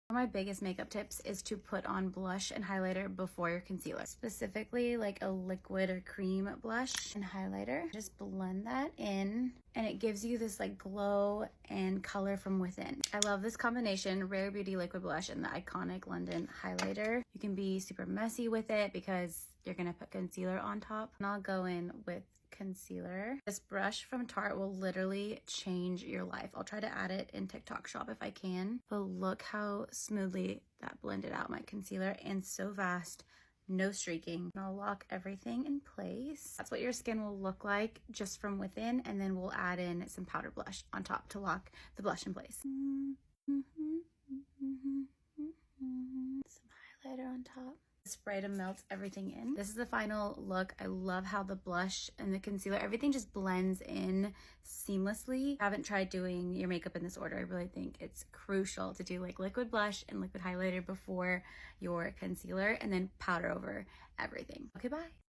One of my biggest makeup tips is to put on blush and highlighter before your concealer, specifically like a liquid or cream blush and highlighter. Just blend that in and it gives you this like glow and color from within. I love this combination, Rare Beauty liquid blush and the iconic London highlighter. You can be super messy with it because you're gonna put concealer on top. And I'll go in with concealer. This brush from Tarte will literally change your life. I'll try to add it in TikTok shop if I can. But look how smoothly that blended out my concealer and so fast, no streaking. And I'll lock everything in place. That's what your skin will look like just from within, and then we'll add in some powder blush on top to lock the blush in place. Some highlighter on top. Spray to melt everything in. This is the final look. I love how the blush and the concealer, everything just blends in seamlessly. I haven't tried doing your makeup in this order. I really think it's crucial to do like liquid blush and liquid highlighter before your concealer and then powder over everything. Okay, bye.